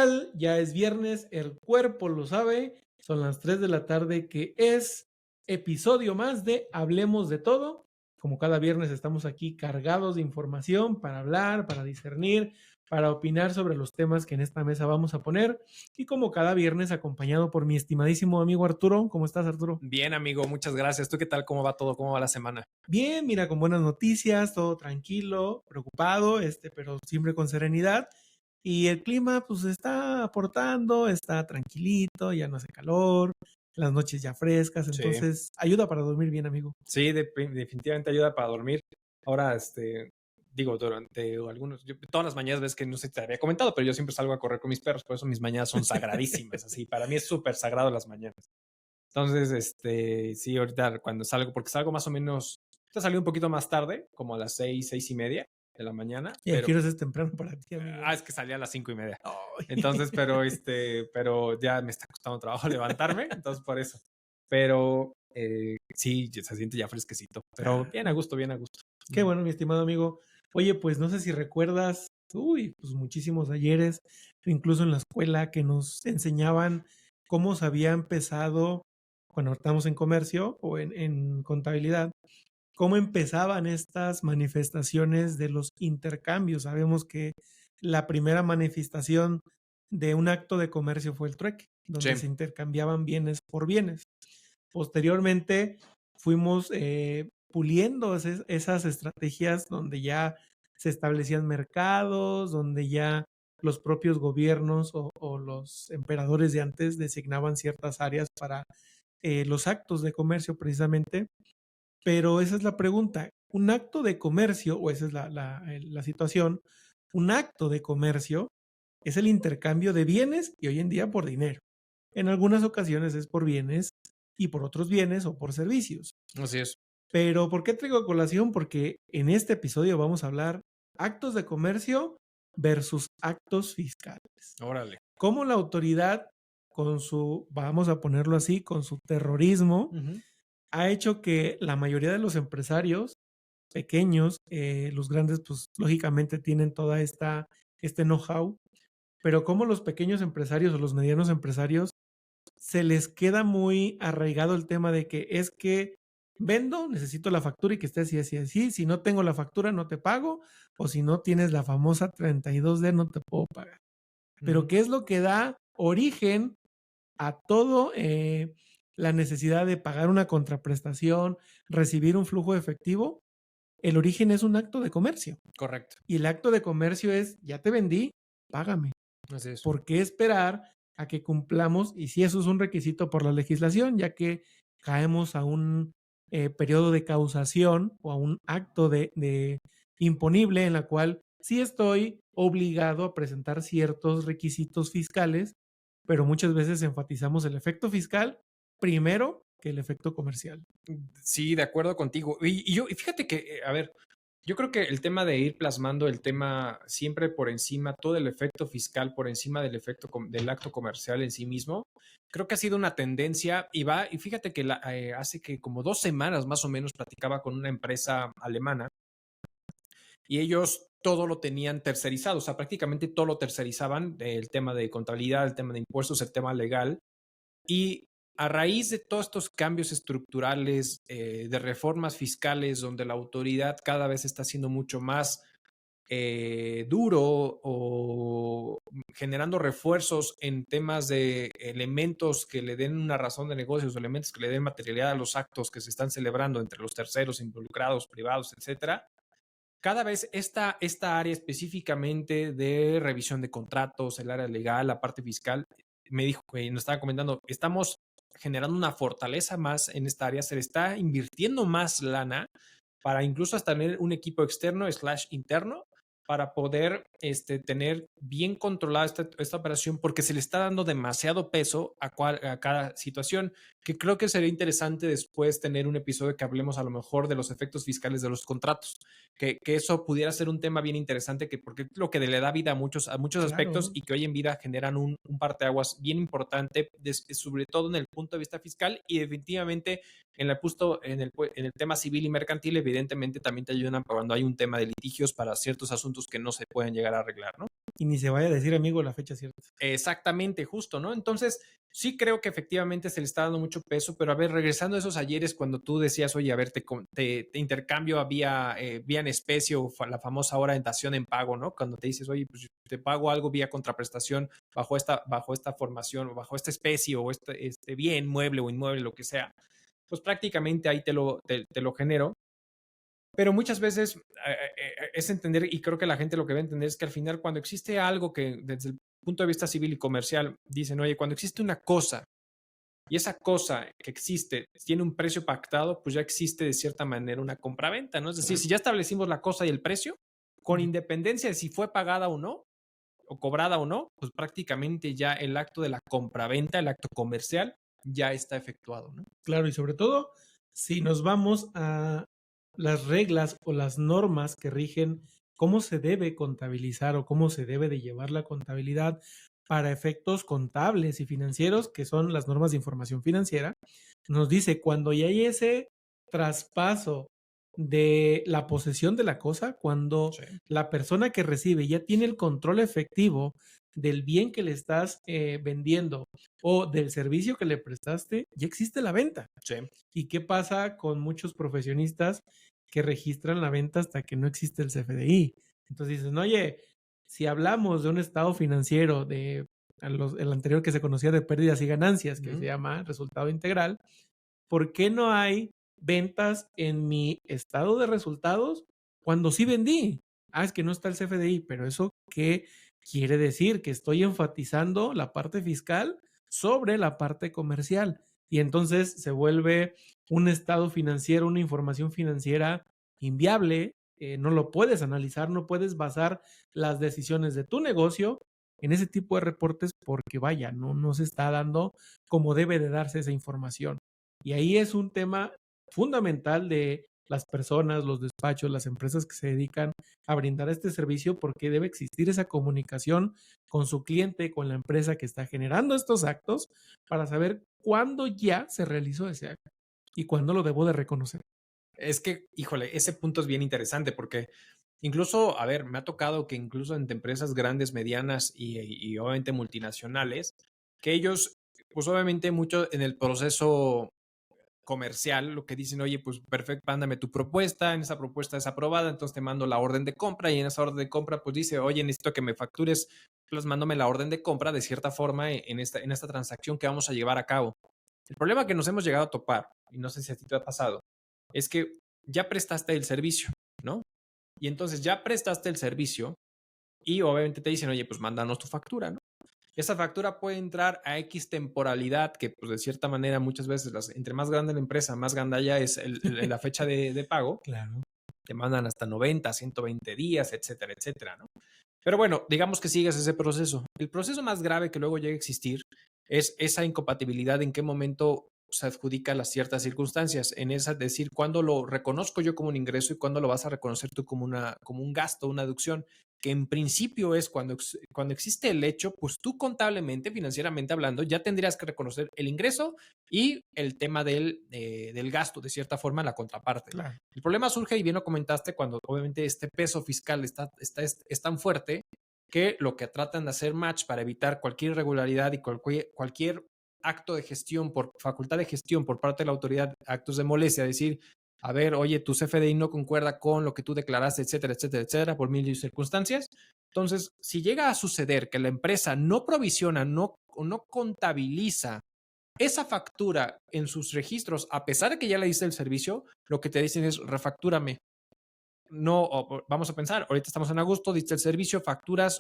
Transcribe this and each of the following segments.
tal? Ya es viernes, el cuerpo lo sabe, son las 3 de la tarde, que es episodio más de Hablemos de Todo. Como cada viernes estamos aquí cargados de información para hablar, para discernir, para opinar sobre los temas que en esta mesa vamos a poner. Y como cada viernes acompañado por mi estimadísimo amigo Arturo. ¿Cómo estás, Arturo? Bien, amigo, muchas gracias. ¿Tú qué tal? ¿Cómo va todo? ¿Cómo va la semana? Bien, mira, con buenas noticias, todo tranquilo, preocupado, pero siempre con serenidad. Y el clima, pues, está aportando, está tranquilito, ya no hace calor, las noches ya frescas, Sí, entonces ayuda para dormir bien, amigo. sí, definitivamente ayuda para dormir. Ahora, digo, durante algunos, todas las mañanas ves que no sé si te había comentado, pero yo siempre salgo a correr con mis perros, por eso mis mañanas son sagradísimas, así, para mí es súper sagrado las mañanas. Entonces, sí, ahorita cuando salgo, porque salgo más o menos, te salí un poquito más tarde, como a las 6:30 de la mañana, Y aquí pero, es temprano para ti, amigo. es que salí a las 5:30. Ay. Entonces, pero ya me está costando trabajo levantarme, entonces por eso. Pero sí, se siente ya fresquecito, pero Ah, bien a gusto, bien a gusto. qué bueno, mi estimado amigo. Oye, pues no sé si recuerdas, pues muchísimos ayeres, incluso en la escuela, que nos enseñaban cómo se había empezado, cuando estamos en comercio o en contabilidad, cómo empezaban estas manifestaciones de los intercambios. Sabemos que la primera manifestación de un acto de comercio fue el trueque, donde Sí, se intercambiaban bienes por bienes. Posteriormente fuimos puliendo esas estrategias donde ya se establecían mercados, donde ya los propios gobiernos o los emperadores de antes designaban ciertas áreas para los actos de comercio precisamente. Pero esa es la pregunta. Un acto de comercio, o esa es la situación, un acto de comercio es el intercambio de bienes y hoy en día por dinero. En algunas ocasiones es por bienes y por otros bienes o por servicios. así es. Pero ¿por qué traigo a colación? Porque en este episodio vamos a hablar actos de comercio versus actos fiscales. Órale. Cómo la autoridad, con su, vamos a ponerlo así, con su terrorismo, Ujú. ha hecho que la mayoría de los empresarios pequeños, los grandes, pues lógicamente tienen toda este know-how, pero como los pequeños empresarios o los medianos empresarios se les queda muy arraigado el tema de que es que vendo, necesito la factura y que esté así, así, así. Si no tengo la factura, no te pago, o si no tienes la famosa 32D, no te puedo pagar. Pero Ujú. ¿qué es lo que da origen a todo la necesidad de pagar una contraprestación, recibir un flujo de efectivo? El origen es un acto de comercio. Correcto. Y el acto de comercio es, ya te vendí, págame. Así es. ¿Por qué esperar a que cumplamos? Y si eso es un requisito por la legislación, ya que caemos a un periodo de causación o a un acto de imponible en la cual sí estoy obligado a presentar ciertos requisitos fiscales, pero muchas veces enfatizamos el efecto fiscal primero que el efecto comercial. Sí, de acuerdo contigo. Y fíjate que, a ver, yo creo que el tema de ir plasmando el tema siempre por encima, todo el efecto fiscal por encima del efecto del acto comercial en sí mismo, creo que ha sido una tendencia y fíjate que hace que como 2 semanas más o menos platicaba con una empresa alemana y ellos todo lo tenían tercerizado, o sea, prácticamente todo lo tercerizaban, el tema de contabilidad, el tema de impuestos, el tema legal, y a raíz de todos estos cambios estructurales, de reformas fiscales, donde la autoridad cada vez está siendo mucho más duro o generando refuerzos en temas de elementos que le den una razón de negocios, elementos que le den materialidad a los actos que se están celebrando entre los terceros involucrados, privados, etcétera. Cada vez esta área específicamente de revisión de contratos, el área legal, la parte fiscal, me dijo, nos estaba comentando, estamos generando una fortaleza más en esta área, se le está invirtiendo más lana para incluso hasta tener un equipo externo slash interno para poder tener bien controlada esta operación porque se le está dando demasiado peso a cada situación, que creo que sería interesante después tener un episodio que hablemos a lo mejor de los efectos fiscales de los contratos, que eso pudiera ser un tema bien interesante, porque es lo que le da vida a muchos aspectos Claro. y que hoy en vida generan un parteaguas bien importante, sobre todo en el punto de vista fiscal y definitivamente en el tema civil y mercantil, evidentemente también te ayudan cuando hay un tema de litigios para ciertos asuntos que no se pueden llegar a arreglar, ¿no? Y ni se vaya a decir, amigo, la fecha cierta. Exactamente, justo, ¿no? Entonces, sí creo que efectivamente se le está dando mucho peso, pero a ver, regresando a esos ayeres cuando tú decías, oye, a ver, te intercambio vía en especie o la famosa orientación en pago, ¿no? Cuando te dices, oye, pues te pago algo vía contraprestación bajo esta formación o bajo esta especie o este bien, mueble o inmueble, lo que sea, pues prácticamente ahí te lo genero. Pero muchas veces es entender, y creo que la gente lo que va a entender es que al final cuando existe algo que desde el punto de vista civil y comercial dicen, oye, cuando existe una cosa y esa cosa que existe tiene un precio pactado, pues ya existe de cierta manera una compraventa, ¿no? Es decir, si ya establecimos la cosa y el precio, con independencia de si fue pagada o no, o cobrada o no, pues prácticamente ya el acto de la compraventa, el acto comercial, ya está efectuado, ¿no? Claro, y sobre todo, si nos vamos a las reglas o las normas que rigen cómo se debe contabilizar o cómo se debe de llevar la contabilidad para efectos contables y financieros, que son las normas de información financiera, nos dice cuando ya hay ese traspaso de la posesión de la cosa, cuando Sí. la persona que recibe ya tiene el control efectivo del bien que le estás vendiendo o del servicio que le prestaste, ya existe la venta. Sí. ¿Y qué pasa con muchos profesionistas que registran la venta hasta que no existe el CFDI? Entonces dicen, oye, si hablamos de un estado financiero de el anterior que se conocía de pérdidas y ganancias, que se llama resultado integral, ¿por qué no hay ventas en mi estado de resultados cuando sí vendí? Ah, es que no está el CFDI, pero ¿eso qué quiere decir? Que estoy enfatizando la parte fiscal sobre la parte comercial. Y entonces se vuelve un estado financiero, una información financiera inviable. No lo puedes analizar, no puedes basar las decisiones de tu negocio en ese tipo de reportes porque vaya, no se está dando como debe de darse esa información. Y ahí es un tema fundamental de las personas, los despachos, las empresas que se dedican a brindar este servicio, porque debe existir esa comunicación con su cliente, con la empresa que está generando estos actos, para saber cuándo ya se realizó ese acto y cuándo lo debo de reconocer. Es que, híjole, ese punto es bien interesante porque incluso, a ver, me ha tocado que incluso entre empresas grandes, medianas y obviamente multinacionales, que ellos, pues obviamente mucho en el proceso comercial, lo que dicen, oye, pues perfecto, mándame tu propuesta, en esa propuesta es aprobada, entonces te mando la orden de compra y en esa orden de compra, pues dice, oye, necesito que me factures, pues mándame la orden de compra de cierta forma en esta transacción que vamos a llevar a cabo. El problema que nos hemos llegado a topar, y no sé si a ti te ha pasado, es que ya prestaste el servicio, ¿no? Y entonces ya prestaste el servicio y obviamente te dicen, oye, pues mándanos tu factura, ¿no? Esa factura puede entrar a X temporalidad, que pues de cierta manera muchas veces, entre más grande la empresa, más gandalla es la fecha de pago. Claro. Te mandan hasta 90, 120 días, etcétera, etcétera, ¿no? Pero bueno, digamos que sigues ese proceso. El proceso más grave que luego llega a existir es esa incompatibilidad en qué momento se adjudica las ciertas circunstancias. En esa, decir, cuándo lo reconozco yo como un ingreso y cuándo lo vas a reconocer tú como un gasto, una deducción, que en principio es cuando existe el hecho, pues tú contablemente, financieramente hablando, ya tendrías que reconocer el ingreso y el tema del gasto, de cierta forma, en la contraparte. Claro. El problema surge, y bien lo comentaste, cuando obviamente este peso fiscal es tan fuerte que lo que tratan de hacer match para evitar cualquier irregularidad y cualquier acto de gestión, por facultad de gestión por parte de la autoridad, actos de molestia, decir, a ver, oye, tu CFDI no concuerda con lo que tú declaraste, etcétera, etcétera, etcétera, por mil circunstancias. Entonces, si llega a suceder que la empresa no provisiona, no contabiliza esa factura en sus registros, a pesar de que ya le diste el servicio, lo que te dicen es refactúrame. No, vamos a pensar, ahorita estamos en agosto, diste el servicio, facturas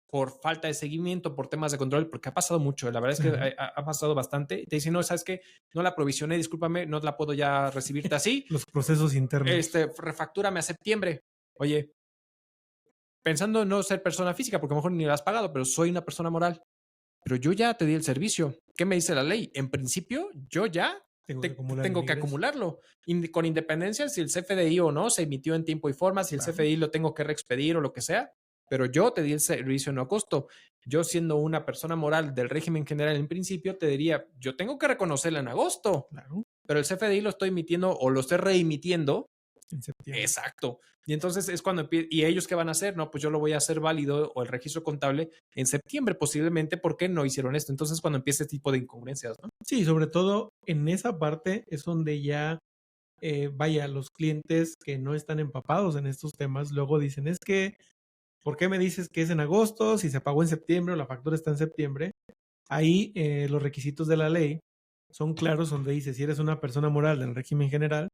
por falta de seguimiento, por temas de control, porque ha pasado mucho, la verdad es que ha pasado bastante. Te dicen, no, ¿sabes qué? No la provisioné, discúlpame, no la puedo ya recibirte así. Los procesos internos. Refactúrame a septiembre. Oye, pensando en no ser persona física, porque a lo mejor ni la has pagado, pero soy una persona moral. Pero yo ya te di el servicio. ¿Qué me dice la ley? En principio, yo ya tengo que acumularlo. Con independencia si el CFDI o no se emitió en tiempo y forma, si el CFDI lo tengo que reexpedir o lo que sea, pero yo te di el servicio no a costo. Yo, siendo una persona moral del régimen general en principio, te diría, yo tengo que reconocerla en agosto, Claro. pero el CFDI lo estoy emitiendo o lo estoy reemitiendo en septiembre. Exacto. Y entonces es cuando ¿y ellos qué van a hacer? No, pues yo lo voy a hacer válido o el registro contable en septiembre posiblemente porque no hicieron esto. Entonces cuando empieza este tipo de incongruencias, ¿no? Sí, sobre todo en esa parte es donde ya, vaya, los clientes que no están empapados en estos temas luego dicen, es que, ¿por qué me dices que es en agosto si se pagó en septiembre o la factura está en septiembre? Ahí los requisitos de la ley son claros donde dice, si eres una persona moral del régimen general,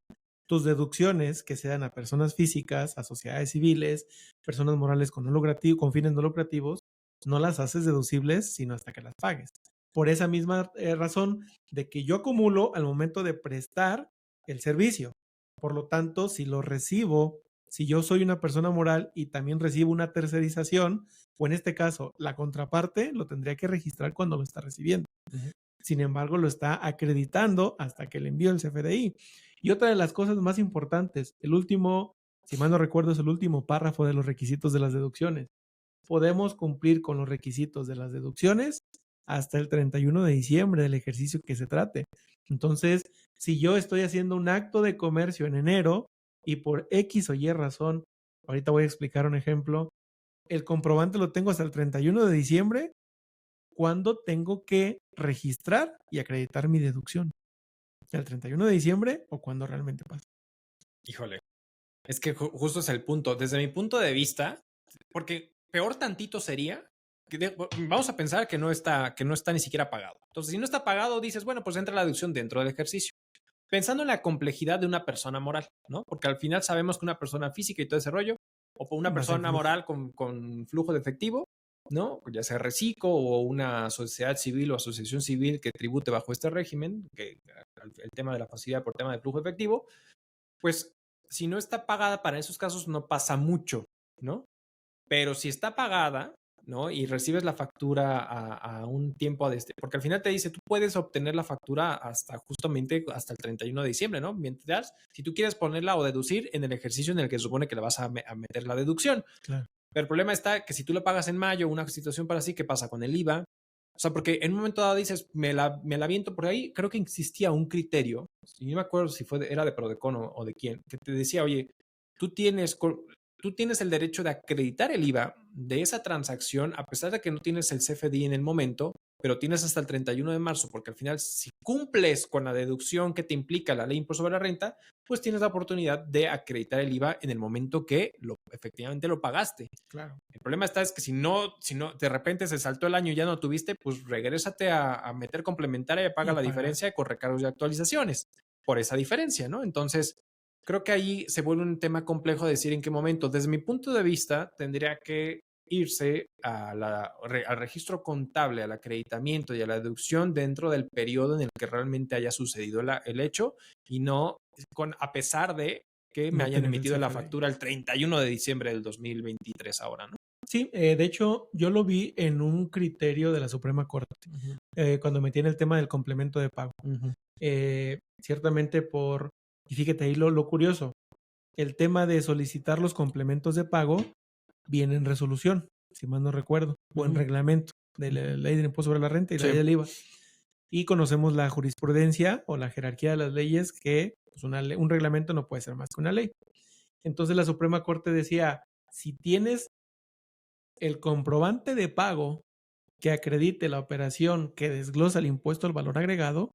tus deducciones que se dan a personas físicas, a sociedades civiles, personas morales con, no lucrativo, con fines no lucrativos, no las haces deducibles sino hasta que las pagues. Por esa misma razón de que yo acumulo al momento de prestar el servicio. Por lo tanto, si lo recibo, si yo soy una persona moral y también recibo una tercerización, o en este caso, la contraparte lo tendría que registrar cuando lo está recibiendo. Ujú. Sin embargo, lo está acreditando hasta que le envío el CFDI. Y otra de las cosas más importantes, el último, si mal no recuerdo, es el último párrafo de los requisitos de las deducciones. Podemos cumplir con los requisitos de las deducciones hasta el 31 de diciembre del ejercicio que se trate. Entonces, si yo estoy haciendo un acto de comercio en enero y por X o Y razón, ahorita voy a explicar un ejemplo, el comprobante lo tengo hasta el 31 de diciembre, ¿cuándo tengo que registrar y acreditar mi deducción? ¿El 31 de diciembre o cuando realmente pasa? Híjole. Es que justo es el punto. Desde mi punto de vista, porque peor tantito sería que vamos a pensar que no está ni siquiera pagado. Entonces, si no está pagado, dices, bueno, pues entra la deducción dentro del ejercicio. Pensando en la complejidad de una persona moral, ¿no? Porque al final sabemos que una persona física y todo ese rollo, o una Va a ser persona flujo. moral con flujo de efectivo, ¿no? Ya sea reciclo o una sociedad civil o asociación civil que tribute bajo este régimen, que el tema de la facilidad por tema de flujo efectivo, pues si no está pagada para esos casos no pasa mucho, ¿no? Pero si está pagada, ¿no? Y recibes la factura a un tiempo de este, porque al final te dice, tú puedes obtener la factura hasta justamente hasta el 31 de diciembre, ¿no? Mientras, si tú quieres ponerla o deducir en el ejercicio en el que se supone que le vas a meter la deducción. Claro. Pero el problema está que si tú lo pagas en mayo, una situación para así, ¿qué pasa con el IVA? O sea, porque en un momento dado dices, me la viento por ahí, creo que existía un criterio, y no me acuerdo si era de Prodecon o de quién, que te decía, oye, tú tienes, tú tienes el derecho de acreditar el IVA de esa transacción, a pesar de que no tienes el CFDI en el momento, pero tienes hasta el 31 de marzo, porque al final, si cumples con la deducción que te implica la ley de impuesto sobre la renta, pues tienes la oportunidad de acreditar el IVA en el momento que efectivamente lo pagaste. Claro. El problema está es que si no, de repente se saltó el año y ya no tuviste, pues regrésate a meter complementaria y paga Y la pagar. diferencia con recargos y actualizaciones por esa diferencia, ¿no? Entonces, creo que ahí se vuelve un tema complejo de decir en qué momento. Desde mi punto de vista, tendría que irse al registro contable, al acreditamiento y a la deducción dentro del periodo en el que realmente haya sucedido el hecho y no a pesar de que me No hayan tener el emitido la CFDI. factura el 31 de diciembre del 2023 ahora, ¿no? Sí, de hecho, yo lo vi en un criterio de la Suprema Corte, Ujú, cuando metí en el tema del complemento de pago. ujú. Ciertamente y fíjate ahí lo curioso, el tema de solicitar los complementos de pago viene en resolución, si mal no recuerdo, o en Ujú. reglamento de la ley del impuesto sobre la renta y la Sí. ley del IVA. Y conocemos la jurisprudencia o la jerarquía de las leyes que pues, un reglamento no puede ser más que una ley. Entonces la Suprema Corte decía, si tienes el comprobante de pago que acredite la operación que desglosa el impuesto al valor agregado,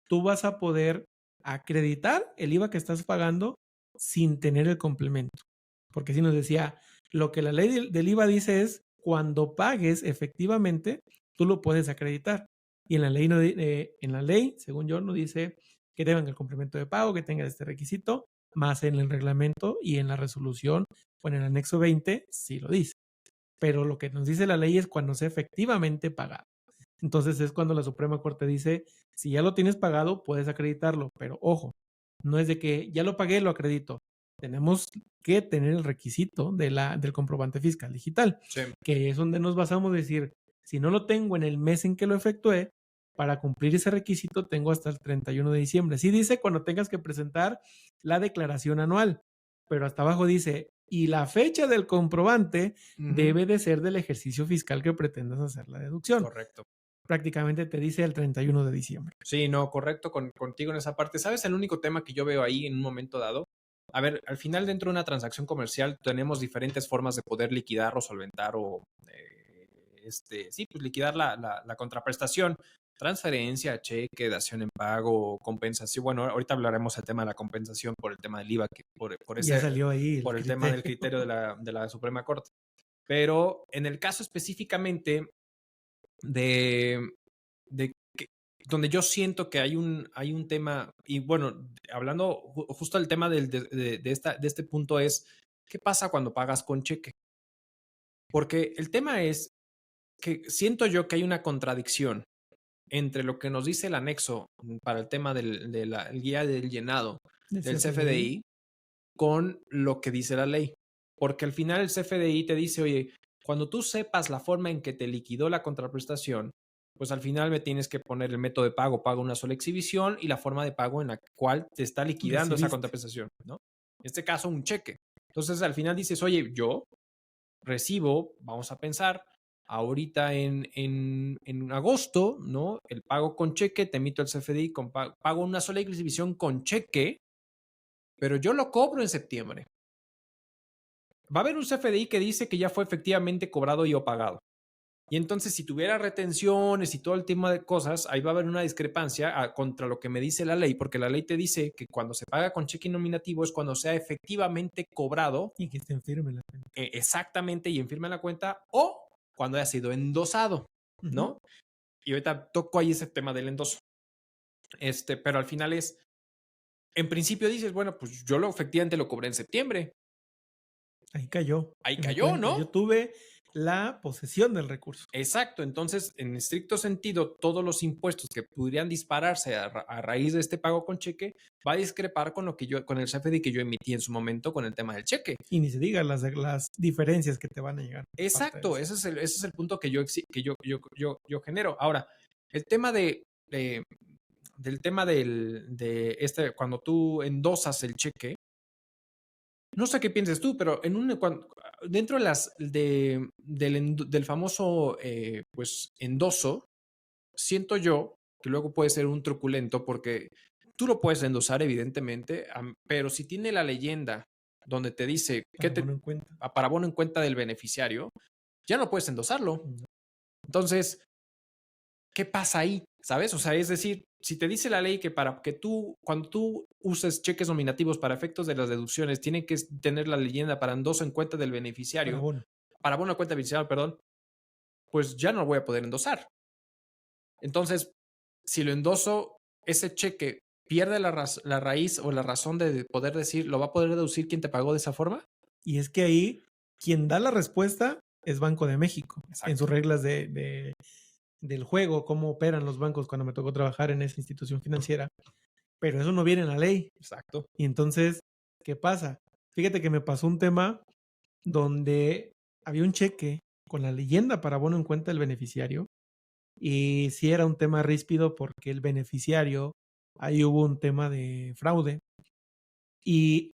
tú vas a poder acreditar el IVA que estás pagando sin tener el complemento. Porque si nos decía, lo que la ley del IVA dice es, cuando pagues efectivamente, tú lo puedes acreditar. Y en la ley, no, en la ley, según yo, no dice que tengan el complemento de pago, que tengan este requisito, más en el reglamento y en la resolución o en el anexo 20, sí lo dice. Pero lo que nos dice la ley es cuando sea efectivamente pagado. Entonces es cuando la Suprema Corte dice, si ya lo tienes pagado, puedes acreditarlo, pero ojo, no es de que ya lo pagué, lo acredito. Tenemos que tener el requisito del comprobante fiscal digital, Sí. que es donde nos basamos a decir, si no lo tengo en el mes en que lo efectué, para cumplir ese requisito tengo hasta el 31 de diciembre. Sí dice cuando tengas que presentar la declaración anual, pero hasta abajo dice, y la fecha del comprobante debe de ser del ejercicio fiscal que pretendas hacer la deducción. Correcto. Prácticamente te dice el 31 de diciembre. Sí, no, correcto contigo en esa parte. ¿Sabes el único tema que yo veo ahí en un momento dado? a ver, al final dentro de una transacción comercial tenemos diferentes formas de poder liquidar o solventar o, sí, pues liquidar la contraprestación. Transferencia, cheque, dación en pago, compensación. Bueno, ahorita hablaremos del tema de la compensación por el tema del IVA, que Ya salió ahí el por el tema del criterio. criterio de la Suprema Corte. Pero en el caso específicamente de, de donde yo siento que hay un tema, y bueno, hablando justo el tema de este punto es, ¿qué pasa cuando pagas con cheque? Porque el tema es que siento yo que hay una contradicción entre lo que nos dice el anexo para el tema de la guía del llenado El del CFDI. CFDI con lo que dice la ley. Porque al final el CFDI te dice, oye, cuando tú sepas la forma en que te liquidó la contraprestación, pues al final me tienes que poner el método de pago, pago una sola exhibición y la forma de pago en la cual te está liquidando esa Recibiste. contraprestación, ¿no? En este caso, un cheque. Entonces al final dices, oye, yo recibo, vamos a pensar, ahorita en agosto, ¿no? El pago con cheque, te emito el CFDI, pago una sola exhibición con cheque, pero yo lo cobro en septiembre. Va a haber un CFDI que dice que ya fue efectivamente cobrado y o pagado. Y entonces, si tuviera retenciones y todo el tema de cosas, ahí va a haber una discrepancia contra lo que me dice la ley, porque la ley te dice que cuando se paga con cheque nominativo es cuando sea efectivamente cobrado. Y que esté en firme la cuenta. Exactamente, y en firme la cuenta, o cuando haya sido endosado, ¿no? Y ahorita toco ahí ese tema del endoso. Pero al final es, en principio dices, bueno, pues yo efectivamente lo cobré en septiembre. Ahí cayó. Ahí en mi cayó, cuenta. ¿no? Yo tuve la posesión del recurso. Exacto, entonces, en estricto sentido, todos los impuestos que pudieran dispararse a raíz de este pago con cheque va a discrepar con lo que con el CFDI que yo emití en su momento con el tema del cheque. Y ni se diga las diferencias que te van a llegar. Exacto, ese es el punto que yo genero. Ahora, el tema del tema cuando tú endosas el cheque, no sé qué pienses tú, pero dentro de del famoso pues endoso, siento yo que luego puede ser un truculento porque tú lo puedes endosar, evidentemente, pero si tiene la leyenda donde te dice para abono en cuenta del beneficiario, ya no puedes endosarlo. Entonces, ¿qué pasa ahí? ¿Sabes? O sea, es decir, si te dice la ley que para que cuando tú uses cheques nominativos para efectos de las deducciones, tienen que tener la leyenda para endoso en cuenta del beneficiario, para abono en cuenta del beneficiario, perdón, pues ya no lo voy a poder endosar. Entonces, si lo endoso, ese cheque pierde la raíz o la razón de poder decir, ¿lo va a poder deducir quien te pagó de esa forma? Y es que ahí, quien da la respuesta es Banco de México. Exacto. En sus reglas del juego, cómo operan los bancos cuando me tocó trabajar en esa institución financiera. Pero eso no viene en la ley. Exacto. Y entonces, ¿qué pasa? Fíjate que me pasó un tema donde había un cheque con la leyenda para abono en cuenta del beneficiario. Y sí era un tema ríspido porque el beneficiario, ahí hubo un tema de fraude. Y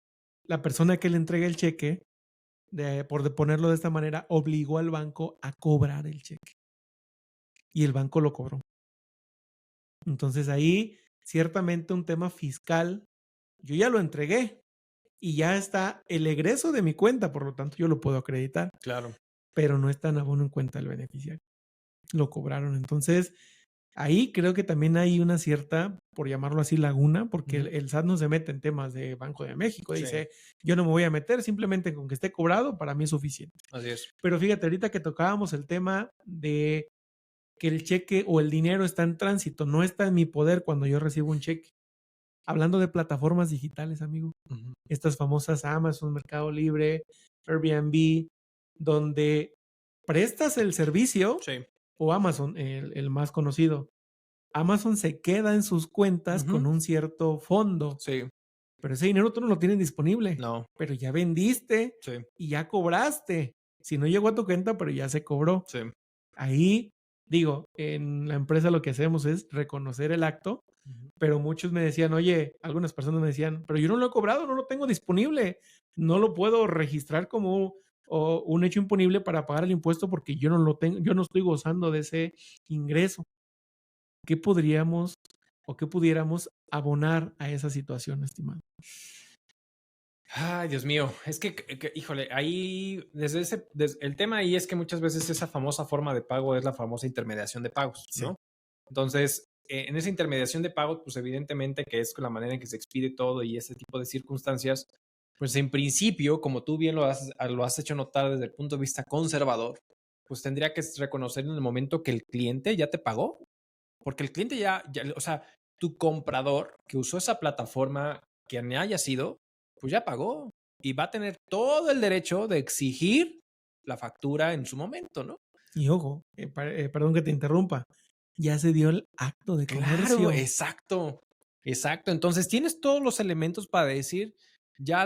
la persona que le entrega el cheque, por ponerlo de esta manera, obligó al banco a cobrar el cheque. Y el banco lo cobró. Entonces ahí, ciertamente un tema fiscal, yo ya lo entregué y ya está el egreso de mi cuenta, por lo tanto yo lo puedo acreditar. Claro. Pero no está en abono en cuenta del beneficiario. Lo cobraron. Entonces, ahí creo que también hay una cierta, por llamarlo así, laguna, porque el SAT no se mete en temas de Banco de México. Dice, yo no me voy a meter, simplemente con que esté cobrado, para mí es suficiente. Así es. Pero fíjate, ahorita que tocábamos el tema de que el cheque o el dinero está en tránsito, no está en mi poder cuando yo recibo un cheque. Hablando de plataformas digitales, amigo. Estas famosas Amazon, Mercado Libre, Airbnb, donde prestas el servicio, o Amazon, el más conocido. Amazon se queda en sus cuentas con un cierto fondo. Sí. Pero ese dinero tú no lo tienes disponible. No. Pero ya vendiste y ya cobraste. Si no llegó a tu cuenta, pero ya se cobró. Sí. Ahí, digo, en la empresa lo que hacemos es reconocer el acto, pero muchos me decían, oye, algunas personas me decían, pero yo no lo he cobrado, no lo tengo disponible, no lo puedo registrar como un hecho imponible para pagar el impuesto porque yo no lo tengo, yo no estoy gozando de ese ingreso. ¿Qué podríamos o qué pudiéramos abonar a esa situación, estimado? Ay, Dios mío, es que, híjole, ahí, el tema ahí es que muchas veces esa famosa forma de pago es la famosa intermediación de pagos, Sí. ¿no? Entonces, en esa intermediación de pagos, pues evidentemente que es la manera en que se expide todo y ese tipo de circunstancias, pues en principio, como tú bien lo has hecho notar desde el punto de vista conservador, pues tendría que reconocer en el momento que el cliente ya te pagó, porque el cliente o sea, tu comprador que usó esa plataforma, quien haya sido, pues ya pagó y va a tener todo el derecho de exigir la factura en su momento, ¿no? Y ojo, perdón que te interrumpa, ya se dio el acto de Claro, comercio. exacto, exacto. Entonces tienes todos los elementos para decir, ya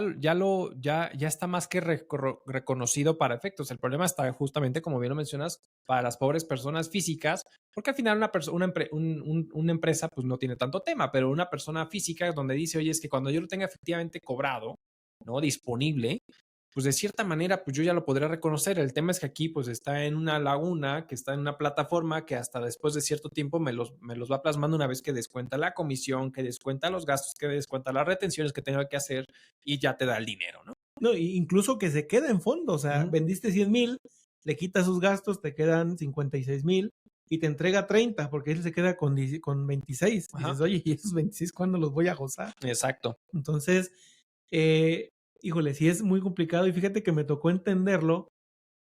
está más que reconocido para efectos. El problema está justamente, como bien lo mencionas, para las pobres personas físicas, porque al final una empresa pues no tiene tanto tema, pero una persona física donde dice, oye, es que cuando yo lo tenga efectivamente cobrado, ¿no? Disponible, pues de cierta manera, pues yo ya lo podría reconocer. El tema es que aquí, pues está en una laguna, que está en una plataforma que hasta después de cierto tiempo me los va plasmando una vez que descuenta la comisión, que descuenta los gastos, que descuenta las retenciones que tenga que hacer y ya te da el dinero, ¿no? No, incluso que se queda en fondo, o sea, Ujú. vendiste 100,000, le quitas sus gastos, te quedan 56,000 y te entrega 30 porque él se queda con 26. Dices, Ajá, oye, ¿y esos 26 cuándo los voy a gozar? exacto. Entonces, híjole, sí es muy complicado y fíjate que me tocó entenderlo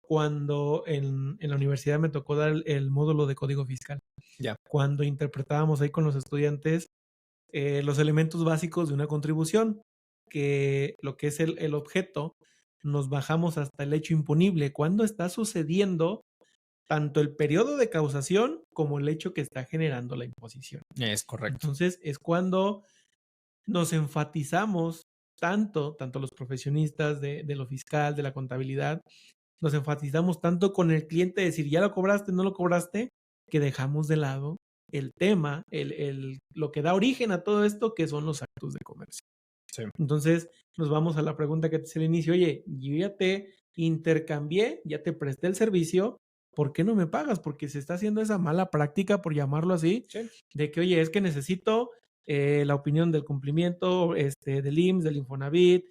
cuando en la universidad me tocó dar el módulo de código fiscal. Ya. Cuando interpretábamos ahí con los estudiantes los elementos básicos de una contribución, que lo que es el objeto, nos bajamos hasta el hecho imponible, cuando está sucediendo tanto el periodo de causación como el hecho que está generando la imposición. Es correcto. Entonces es cuando nos enfatizamos tanto los profesionistas de lo fiscal, de la contabilidad, nos enfatizamos tanto con el cliente, decir, ya lo cobraste, no lo cobraste, que dejamos de lado el tema, lo que da origen a todo esto, que son los actos de comercio. Sí. Entonces, nos vamos a la pregunta que te hice al inicio, oye, yo ya te intercambié, ya te presté el servicio, ¿por qué no me pagas? Porque se está haciendo esa mala práctica, por llamarlo así, Sí. de que, oye, es que necesito la opinión del cumplimiento del IMSS, del Infonavit,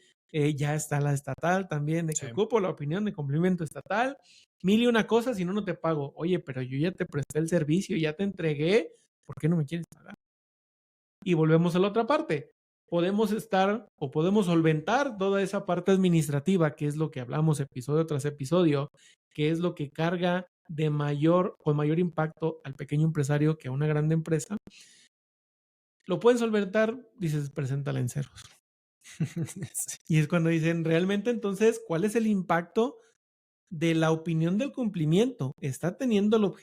ya está la estatal también, de que Sí. ocupo la opinión de cumplimiento estatal, mil y una cosas, si no, no te pago. Oye, pero yo ya te presté el servicio, ya te entregué, ¿por qué no me quieres pagar? Y volvemos a la otra parte. Podemos estar o podemos solventar toda esa parte administrativa, que es lo que hablamos episodio tras episodio, que es lo que carga con mayor impacto al pequeño empresario que a una grande empresa. Lo pueden solventar, dices, preséntala en ceros. Sí. Y es cuando dicen, realmente entonces, ¿cuál es el impacto de la opinión del cumplimiento? ¿Está teniendo o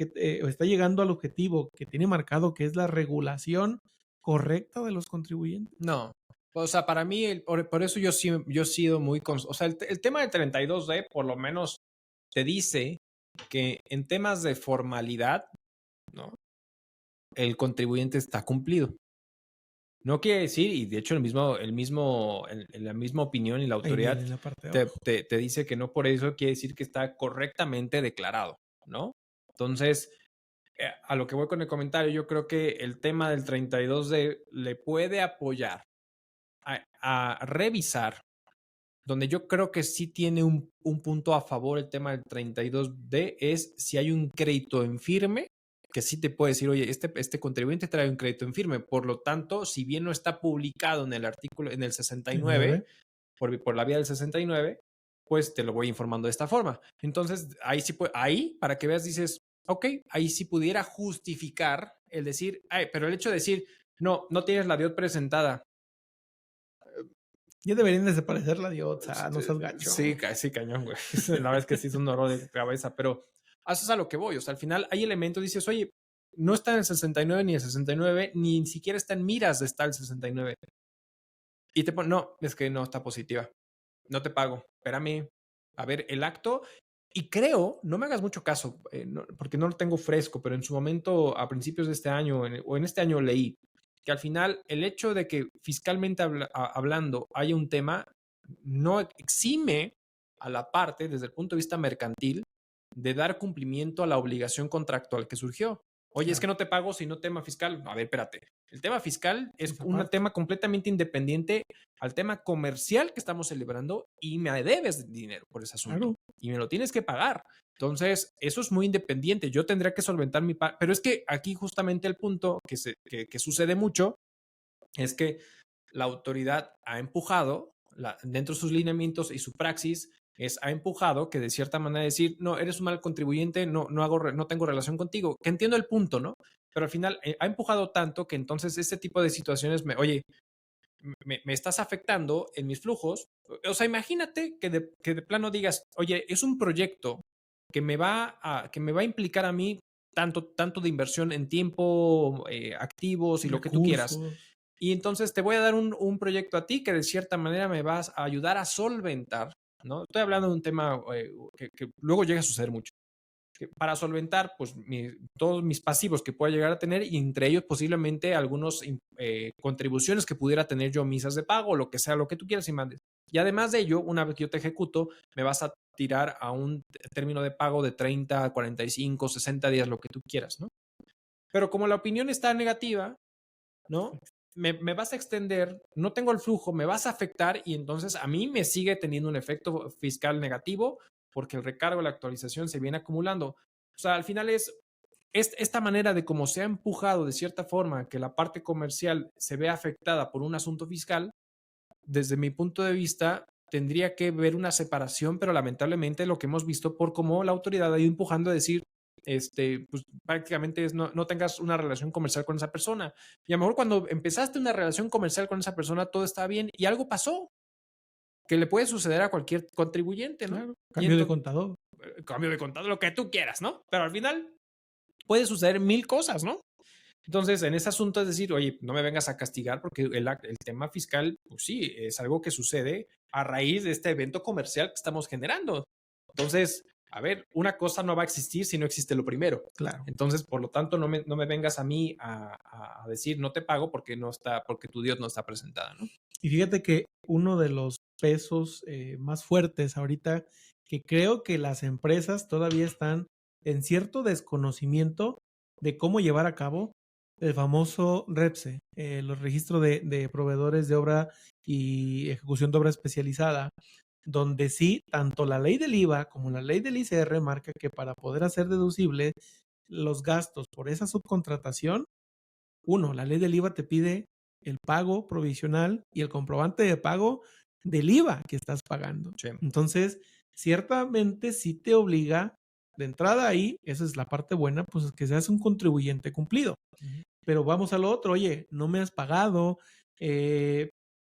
está llegando al objetivo que tiene marcado, que es la regulación correcta de los contribuyentes? No. O sea, para mí, por eso yo he sido muy... O sea, el tema del 32D, por lo menos, te dice que en temas de formalidad, ¿no? El contribuyente está cumplido. No quiere decir, y de hecho en la misma opinión y la Ahí autoridad viene la parte de te, abajo. te, te dice que no por eso quiere decir que está correctamente declarado, ¿no? Entonces, a lo que voy con el comentario, yo creo que el tema del 32D le puede apoyar a revisar, donde yo creo que sí tiene un punto a favor el tema del 32D, es si hay un crédito en firme, que sí te puede decir, oye, este contribuyente trae un crédito en firme. Por lo tanto, si bien no está publicado en el artículo, en el 69, 9. por la vía del 69, pues te lo voy informando de esta forma. Entonces, ahí sí, ahí para que veas, dices, ok, ahí sí pudiera justificar el decir, ay, pero el hecho de decir, no tienes la DIOT presentada. Ya deberían desaparecer la diosa, no seas gacho. Sí, sí, cañón, güey. La verdad es que sí es un horror de cabeza, pero haces a lo que voy. O sea, al final hay elementos, dices, oye, no está en el 69 ni el 69, ni siquiera está en miras de estar el 69. Y te ponen, no, es que no está positiva. No te pago. Espérame. A ver, el acto. Y creo, no me hagas mucho caso, porque no lo tengo fresco, pero en su momento, a principios de este año, o en este año leí que al final el hecho de que fiscalmente hablando haya un tema no exime a la parte, desde el punto de vista mercantil, de dar cumplimiento a la obligación contractual que surgió. Oye, es Claro, que no te pago si no tema fiscal. A ver, espérate. El tema fiscal es esa un parte. tema completamente independiente al tema comercial que estamos celebrando y me debes dinero por ese asunto Claro, y me lo tienes que pagar. Entonces, eso es muy independiente. Yo tendría que solventar mi parte. Pero es que aquí justamente el punto que sucede mucho es que la autoridad ha empujado, dentro de sus lineamientos y su praxis, ha empujado que de cierta manera decir, no, eres un mal contribuyente, no tengo relación contigo, que entiendo el punto, ¿no? Pero al final ha empujado tanto que entonces este tipo de situaciones, oye, me estás afectando en mis flujos. O sea, imagínate que de plano digas, oye, es un proyecto que me va a implicar a mí tanto de inversión en tiempo, activos y lo que tú quieras. recursos. Y entonces te voy a dar un proyecto a ti que de cierta manera me vas a ayudar a solventar, ¿no? Estoy hablando de un tema que luego llega a suceder mucho. Que para solventar pues todos mis pasivos que pueda llegar a tener y entre ellos posiblemente algunos contribuciones que pudiera tener yo, misas de pago, lo que sea, lo que tú quieras y mandes. Y además de ello, una vez que yo te ejecuto, me vas a tirar a un término de pago de 30, 45, 60 días, lo que tú quieras, ¿no? Pero como la opinión está negativa, ¿no? Me vas a extender, no tengo el flujo, me vas a afectar y entonces a mí me sigue teniendo un efecto fiscal negativo porque el recargo, la actualización se viene acumulando. O sea, al final es esta manera de cómo se ha empujado de cierta forma que la parte comercial se ve afectada por un asunto fiscal, desde mi punto de vista, tendría que ver una separación, pero lamentablemente lo que hemos visto por cómo la autoridad ha ido empujando a decir, pues prácticamente es no tengas una relación comercial con esa persona. Y a lo mejor cuando empezaste una relación comercial con esa persona, todo estaba bien y algo pasó que le puede suceder a cualquier contribuyente, ¿no? Claro, Y cambio de entonces, contador. cambio de contado, lo que tú quieras, ¿no? Pero al final puede suceder mil cosas, ¿no? Entonces, en ese asunto es decir, oye, no me vengas a castigar porque el tema fiscal, pues sí, es algo que sucede a raíz de este evento comercial que estamos generando. Entonces, a ver, una cosa no va a existir si no existe lo primero. Claro. Entonces, por lo tanto, no me vengas a mí a decir no te pago porque porque tu Dios no está presentada, ¿no? Y fíjate que uno de los pesos más fuertes ahorita, que creo que las empresas todavía están en cierto desconocimiento de cómo llevar a cabo el famoso REPSE, los registros de proveedores de obra y ejecución de obra especializada, donde sí, tanto la ley del IVA como la ley del ICR marca que para poder hacer deducible los gastos por esa subcontratación, uno, la ley del IVA te pide el pago provisional y el comprobante de pago del IVA que estás pagando. Sí. Entonces, ciertamente sí te obliga de entrada ahí, esa es la parte buena, pues es que seas un contribuyente cumplido. Ujú. Pero vamos a lo otro, oye, no me has pagado eh,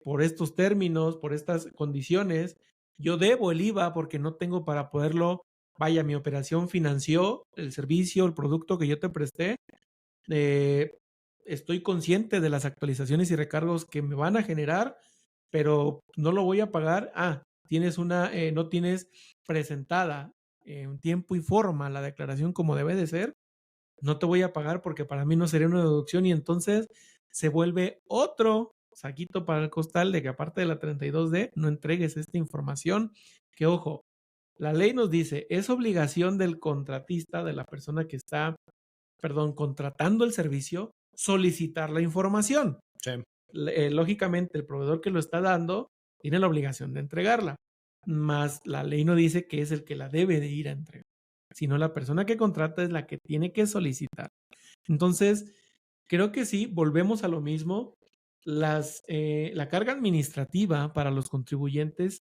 por estos términos, por estas condiciones, yo debo el IVA porque no tengo para poderlo, vaya, mi operación financió el servicio, el producto que yo te presté, eh, estoy consciente de las actualizaciones y recargos que me van a generar, pero no lo voy a pagar. No tienes presentada en tiempo y forma la declaración como debe de ser, no te voy a pagar porque para mí no sería una deducción y entonces se vuelve otro saquito para el costal de que aparte de la 32D no entregues esta información, que ojo, la ley nos dice, es obligación del contratista, de la persona que está, perdón, contratando el servicio, solicitar la información. Sí. Lógicamente, el proveedor que lo está dando tiene la obligación de entregarla, más la ley no dice que es el que la debe de ir a entregar, sino la persona que contrata es la que tiene que solicitar. Entonces, creo que sí, volvemos a lo mismo. La carga administrativa para los contribuyentes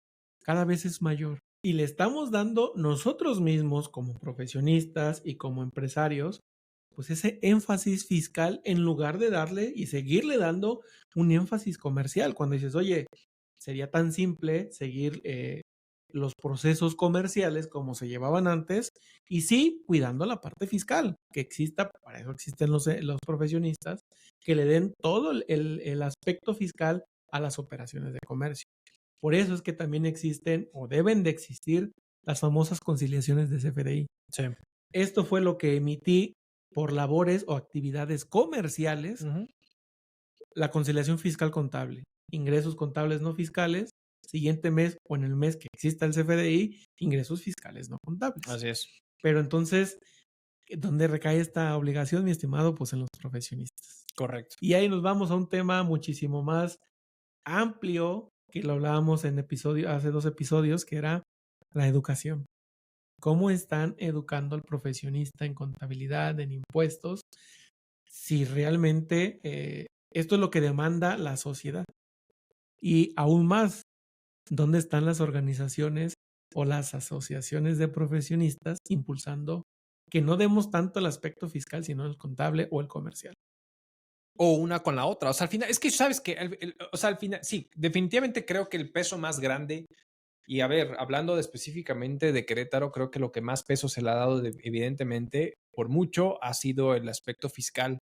cada vez es mayor y le estamos dando nosotros mismos como profesionistas y como empresarios pues ese énfasis fiscal en lugar de darle y seguirle dando un énfasis comercial. Cuando dices, oye, sería tan simple seguir los procesos comerciales como se llevaban antes y sí, cuidando la parte fiscal, que exista, para eso existen los profesionistas, que le den todo el aspecto fiscal a las operaciones de comercio. Por eso es que también existen o deben de existir las famosas conciliaciones de CFDI. Sí. Esto fue lo que emití por labores o actividades comerciales, Ujú. la conciliación fiscal contable, ingresos contables no fiscales, siguiente mes o en el mes que exista el CFDI, ingresos fiscales no contables. Así es. Pero entonces, ¿Dónde recae esta obligación, mi estimado? Pues en los profesionistas. Correcto. Y ahí nos vamos a un tema muchísimo más amplio, que lo hablábamos en hace 2 episodios, que era la educación. ¿Cómo están educando al profesionista en contabilidad, en impuestos? Si realmente esto es lo que demanda la sociedad. Y aún más, ¿dónde están las organizaciones o las asociaciones de profesionistas impulsando que no demos tanto el aspecto fiscal, sino el contable o el comercial? O una con la otra. O sea, al final, es que sabes que, o sea, al final, sí, definitivamente creo que el peso más grande, y a ver, hablando específicamente de Querétaro, creo que lo que más peso se le ha dado, evidentemente, por mucho, ha sido el aspecto fiscal.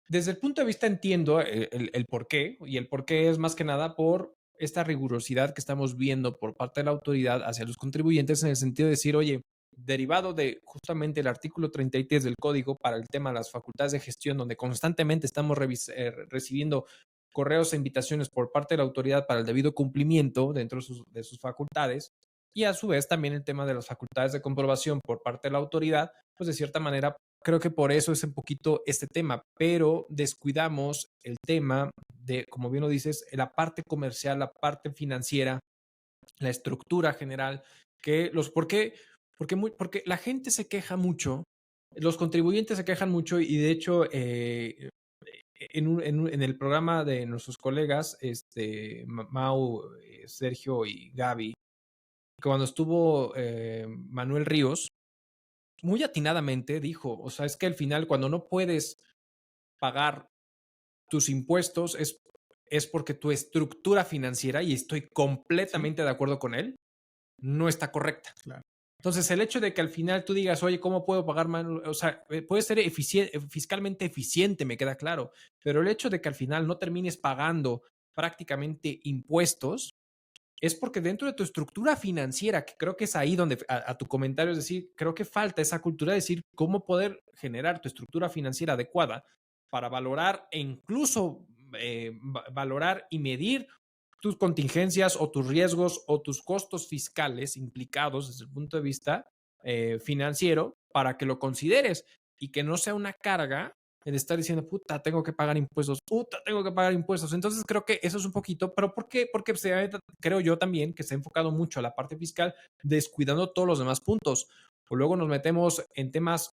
Desde el punto de vista entiendo el por qué, y el por qué es más que nada por esta rigurosidad que estamos viendo por parte de la autoridad hacia los contribuyentes en el sentido de decir, oye, derivado de justamente el artículo 33 del código para el tema de las facultades de gestión, donde constantemente estamos recibiendo correos e invitaciones por parte de la autoridad para el debido cumplimiento dentro de sus facultades, y a su vez también el tema de las facultades de comprobación por parte de la autoridad, pues de cierta manera creo que por eso es un poquito este tema, pero descuidamos el tema de, como bien lo dices, la parte comercial, la parte financiera, la estructura general, ¿por qué? Porque la gente se queja mucho, los contribuyentes se quejan mucho y de hecho en el programa de nuestros colegas, Mau, Sergio y Gaby, cuando estuvo Manuel Ríos, muy atinadamente dijo, o sea, es que al final cuando no puedes pagar tus impuestos es porque tu estructura financiera, y estoy completamente de acuerdo con él, no está correcta. Claro. Entonces, el hecho de que al final tú digas, oye, ¿cómo puedo pagar más? O sea, puede ser fiscalmente eficiente, me queda claro, pero el hecho de que al final no termines pagando prácticamente impuestos, es porque dentro de tu estructura financiera, que creo que es ahí donde a tu comentario es decir, creo que falta esa cultura de decir cómo poder generar tu estructura financiera adecuada para valorar e incluso valorar y medir tus contingencias o tus riesgos o tus costos fiscales implicados desde el punto de vista financiero para que lo consideres y que no sea una carga el estar diciendo, puta, tengo que pagar impuestos, puta, tengo que pagar impuestos. Entonces creo que eso es un poquito, pero ¿por qué? Porque creo yo también que se ha enfocado mucho a la parte fiscal, descuidando todos los demás puntos. O luego nos metemos en temas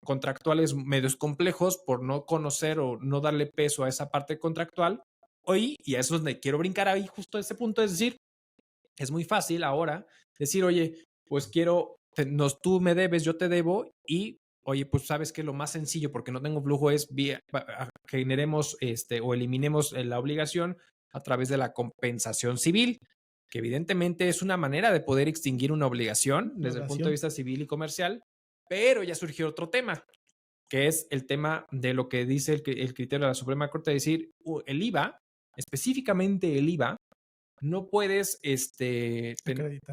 contractuales medios complejos por no conocer o no darle peso a esa parte contractual. Hoy, y a eso es donde quiero brincar ahí justo a ese punto, es decir, es muy fácil ahora decir, oye, pues tú me debes, yo te debo, y oye, pues sabes que lo más sencillo, porque no tengo flujo, es generemos o eliminemos la obligación a través de la compensación civil, que evidentemente es una manera de poder extinguir una obligación desde el punto de vista civil y comercial, pero ya surgió otro tema, que es el tema de lo que dice el criterio de la Suprema Corte, de decir, el IVA, específicamente el IVA, no puedes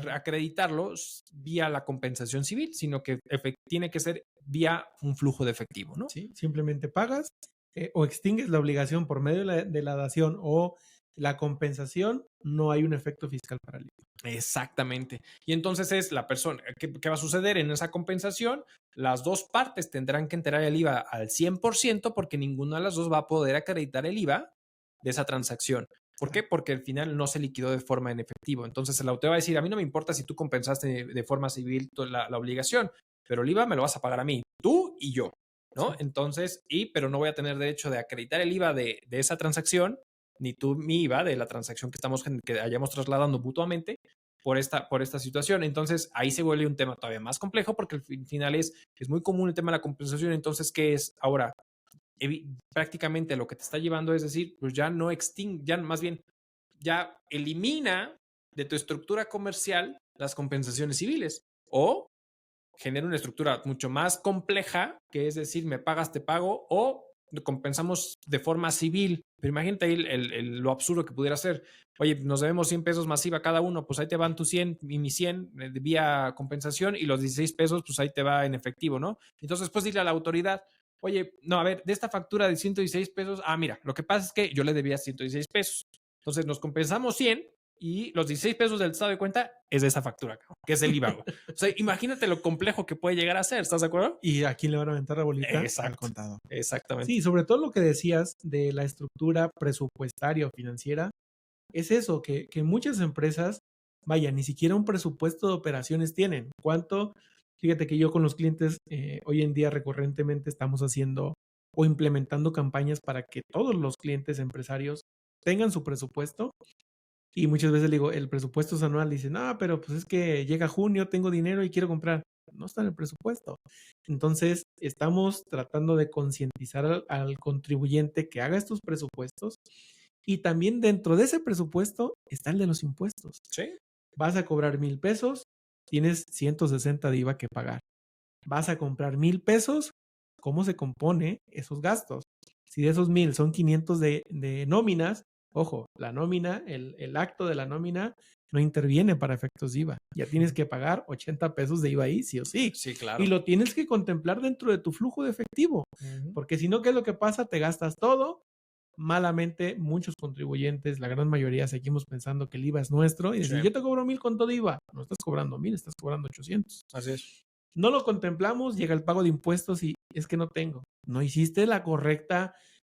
acreditarlo vía la compensación civil, sino que tiene que ser vía un flujo de efectivo, ¿no? Sí, simplemente pagas o extingues la obligación por medio de la dación o la compensación, no hay un efecto fiscal para el IVA. Exactamente. Y entonces es la persona, ¿qué va a suceder en esa compensación? Las dos partes tendrán que enterar el IVA al 100% porque ninguna de las dos va a poder acreditar el IVA de esa transacción. ¿Por qué? Porque al final no se liquidó de forma en efectivo. Entonces el autor va a decir, a mí no me importa si tú compensaste de forma civil la obligación, pero el IVA me lo vas a pagar a mí, tú y yo, ¿no? Sí. Entonces, pero no voy a tener derecho de acreditar el IVA de esa transacción, ni tú mi IVA de la transacción que hayamos trasladando mutuamente por esta situación. Entonces, ahí se vuelve un tema todavía más complejo porque al final es muy común el tema de la compensación. Entonces, ¿qué es ahora? Prácticamente lo que te está llevando es decir, pues ya no ya más bien, ya elimina de tu estructura comercial las compensaciones civiles o genera una estructura mucho más compleja, que es decir, me pagas, te pago, o compensamos de forma civil. Pero imagínate ahí lo absurdo que pudiera ser. Oye, nos debemos 100 pesos masiva cada uno, pues ahí te van tus 100 y mis 100 vía compensación, y los 16 pesos, pues ahí te va en efectivo, ¿no? Entonces, después dile a la autoridad, oye, no, a ver, de esta factura de 116 pesos, mira, lo que pasa es que yo le debía 116 pesos. Entonces nos compensamos 100, Y los 16 pesos del estado de cuenta es de esa factura, que es el IVA. Güey. O sea, imagínate lo complejo que puede llegar a ser, ¿estás de acuerdo? ¿Y a quién le van a aventar la bolita? Exacto. Al contador. Exactamente. Sí, sobre todo lo que decías de la estructura presupuestaria o financiera, es eso, que muchas empresas, vaya, ni siquiera un presupuesto de operaciones tienen. ¿Cuánto? Fíjate que yo con los clientes hoy en día recurrentemente estamos haciendo o implementando campañas para que todos los clientes empresarios tengan su presupuesto. Y muchas veces le digo, el presupuesto es anual. Dicen, no, pero pues es que llega junio, tengo dinero y quiero comprar. No está en el presupuesto. Entonces, estamos tratando de concientizar al contribuyente que haga estos presupuestos. Y también dentro de ese presupuesto está el de los impuestos. Sí. Vas a cobrar 1,000 pesos, tienes 160 de IVA que pagar. Vas a comprar 1,000 pesos, ¿cómo se compone esos gastos? Si de esos 1,000 son 500 de nóminas, ojo, la nómina, el acto de la nómina no interviene para efectos de IVA. Ya tienes que pagar 80 pesos de IVA ahí, sí o sí. Sí, claro. Y lo tienes que contemplar dentro de tu flujo de efectivo. Porque si no, ¿qué es lo que pasa? Te gastas todo. Malamente, muchos contribuyentes, la gran mayoría, seguimos pensando que el IVA es nuestro y decir, Sí. yo te cobro 1,000 con todo IVA. No estás cobrando 1,000, estás cobrando 800. Así es. No lo contemplamos, llega el pago de impuestos y es que no tengo. No hiciste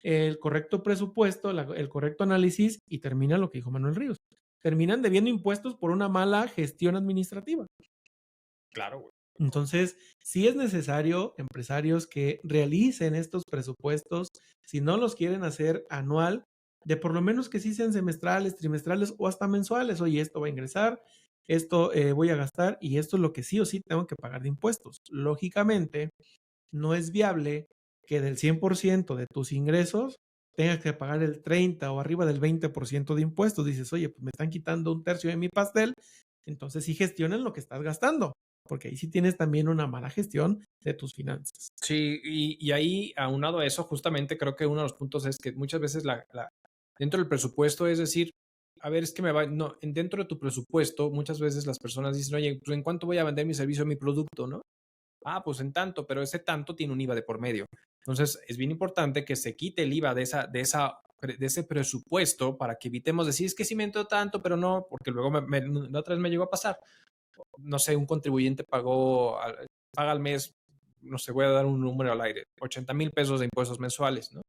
el correcto presupuesto, el correcto análisis y termina lo que dijo Manuel Ríos. Terminan debiendo impuestos por una mala gestión administrativa. Claro, güey. Entonces, sí es necesario, empresarios, que realicen estos presupuestos, si no los quieren hacer anual, de por lo menos que sí sean semestrales, trimestrales o hasta mensuales. Oye, esto va a ingresar, esto voy a gastar y esto es lo que sí o sí tengo que pagar de impuestos. Lógicamente, no es viable que del 100% de tus ingresos tengas que pagar el 30 o arriba del 20% de impuestos. Dices, oye, pues me están quitando un tercio de mi pastel, entonces sí gestionen lo que estás gastando, porque ahí sí tienes también una mala gestión de tus finanzas. Sí, y ahí, aunado a eso, justamente creo que uno de los puntos es que muchas veces dentro del presupuesto es decir, a ver, es que no, dentro de tu presupuesto, muchas veces las personas dicen, oye, pues ¿en cuánto voy a vender mi servicio o mi producto, no? Ah, pues en tanto, pero ese tanto tiene un IVA de por medio. Entonces, es bien importante que se quite el IVA de ese presupuesto para que evitemos decir, es que sí me entró tanto, pero no, porque luego la otra vez me llegó a pasar. No sé, un contribuyente paga al mes, no sé, voy a dar un número al aire, 80,000 pesos de impuestos mensuales, ¿no?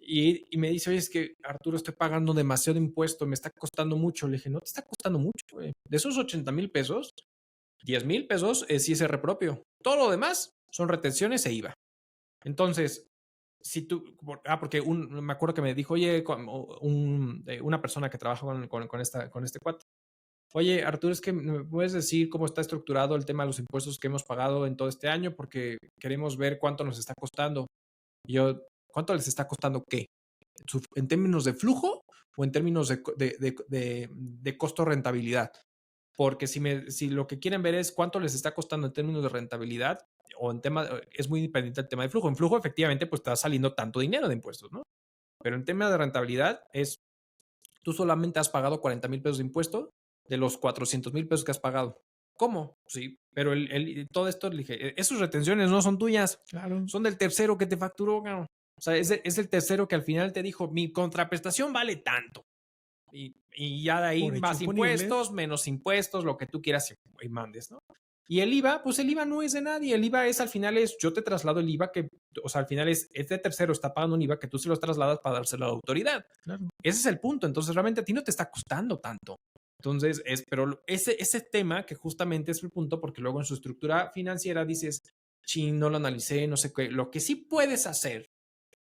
Y me dice, oye, es que Arturo, estoy pagando demasiado impuesto, me está costando mucho. Le dije, no te está costando mucho, güey. De esos 80,000 pesos, 10,000 pesos es ISR propio. Todo lo demás son retenciones e IVA. Entonces, si tú, porque me acuerdo que me dijo, oye, una persona que trabaja con este cuate, oye, Arturo, es que me puedes decir cómo está estructurado el tema de los impuestos que hemos pagado en todo este año, porque queremos ver cuánto nos está costando. Y yo, ¿cuánto les está costando qué? ¿En términos de flujo o en términos de costo-rentabilidad? Porque si lo que quieren ver es cuánto les está costando en términos de rentabilidad o en tema, es muy independiente del tema de flujo. En flujo, efectivamente, pues está saliendo tanto dinero de impuestos, ¿no? Pero en tema de rentabilidad tú solamente has pagado 40,000 pesos de impuesto de los 400,000 pesos que has pagado. ¿Cómo? Sí, pero todo esto, le dije, esas retenciones no son tuyas, Claro. son del tercero que te facturó, ¿no? O sea, es el tercero que al final te dijo, mi contraprestación vale tanto. Y ya de ahí Por más hecho ponible. impuestos, menos impuestos, lo que tú quieras y mandes, ¿no? Y el IVA, pues el IVA no es de nadie. El IVA al final yo te traslado el IVA o sea, al final este tercero está pagando un IVA que tú se los trasladas para dárselo a la autoridad. Claro. Ese es el punto. Entonces, realmente a ti no te está costando tanto. Entonces, pero ese tema que justamente es el punto, porque luego en su estructura financiera dices, ching, no lo analicé, no sé qué. Lo que sí puedes hacer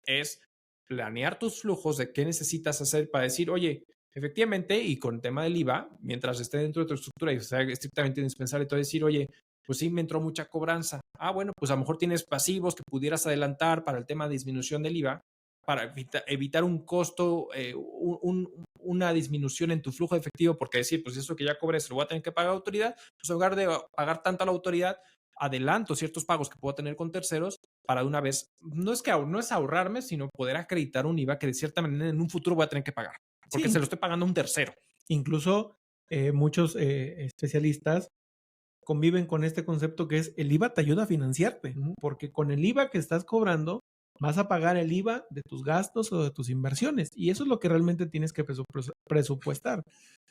es planear tus flujos de qué necesitas hacer para decir, oye, efectivamente, y con el tema del IVA, mientras esté dentro de tu estructura y sea estrictamente indispensable, te decir, oye, pues sí, me entró mucha cobranza. Ah, bueno, pues a lo mejor tienes pasivos que pudieras adelantar para el tema de disminución del IVA, para evitar un costo, una disminución en tu flujo de efectivo, porque decir, pues eso que ya cobré se lo voy a tener que pagar a la autoridad, pues en lugar de pagar tanto a la autoridad, adelanto ciertos pagos que puedo tener con terceros para de una vez, no es ahorrarme, sino poder acreditar un IVA que de cierta manera en un futuro voy a tener que pagar, porque Sí. se lo estoy pagando a un tercero. Incluso muchos especialistas conviven con este concepto que es el IVA te ayuda a financiarte, porque con el IVA que estás cobrando vas a pagar el IVA de tus gastos o de tus inversiones. Y eso es lo que realmente tienes que presupuestar.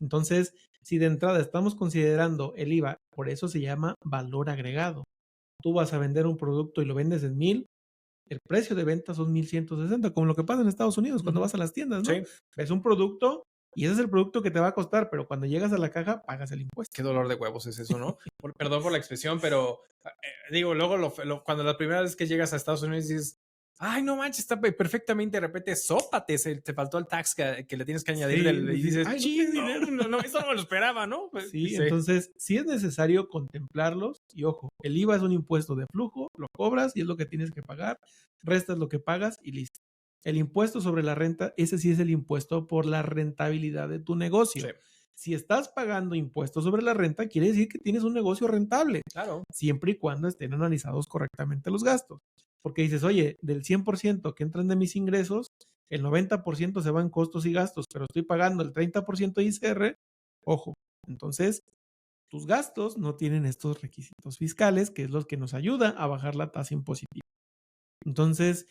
Entonces, si de entrada estamos considerando el IVA, por eso se llama valor agregado. Tú vas a vender un producto y lo vendes en 1,000, el precio de venta son 1,160, como lo que pasa en Estados Unidos cuando vas a las tiendas, ¿no? Sí. Ves un producto y ese es el producto que te va a costar, pero cuando llegas a la caja pagas el impuesto. Qué dolor de huevos es eso, ¿no? Perdón por la expresión, pero digo, luego cuando la primera vez que llegas a Estados Unidos dices, ay, no manches, está perfectamente, de repente, sópate, te faltó el tax que le tienes que añadir Sí, y dices, ay, no, eso no me lo esperaba, ¿no? Sí, entonces sí es necesario contemplarlos y ojo, el IVA es un impuesto de flujo, lo cobras y es lo que tienes que pagar, restas lo que pagas y listo. El impuesto sobre la renta, ese sí es el impuesto por la rentabilidad de tu negocio. Sí. Si estás pagando impuestos sobre la renta, quiere decir que tienes un negocio rentable, Claro. siempre y cuando estén analizados correctamente los gastos. Porque dices, oye, del 100% que entran de mis ingresos, el 90% se va en costos y gastos, pero estoy pagando el 30% de ISR, ojo. Entonces, tus gastos no tienen estos requisitos fiscales, que es lo que nos ayuda a bajar la tasa impositiva. Entonces,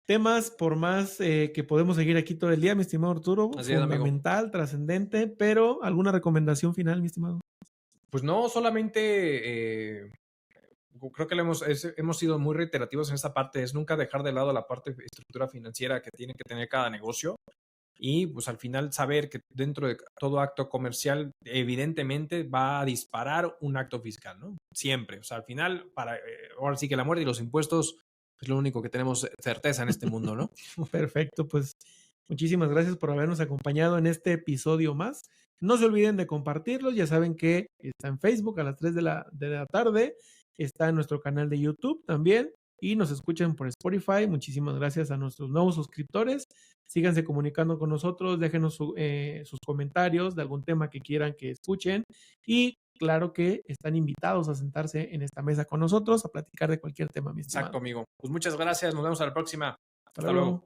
temas por más que podemos seguir aquí todo el día, mi estimado Arturo, Así es, amigo. fundamental, trascendente, pero ¿alguna recomendación final, mi estimado? Pues no, solamente creo que hemos sido muy reiterativos en esta parte, es nunca dejar de lado la parte de estructura financiera que tiene que tener cada negocio y pues al final saber que dentro de todo acto comercial evidentemente va a disparar un acto fiscal, ¿no? Siempre, o sea, al final, ahora sí que la muerte y los impuestos es lo único que tenemos certeza en este mundo, ¿no? Perfecto, pues muchísimas gracias por habernos acompañado en este episodio más. No se olviden de compartirlos, ya saben que está en Facebook a las 3 de la tarde, está en nuestro canal de YouTube también y nos escuchan por Spotify. Muchísimas gracias a nuestros nuevos suscriptores. Síganse comunicando con nosotros, déjenos sus comentarios de algún tema que quieran que escuchen y claro que están invitados a sentarse en esta mesa con nosotros a platicar de cualquier tema, mi estimado. Exacto, amigo. Pues muchas gracias, nos vemos a la próxima. Hasta luego.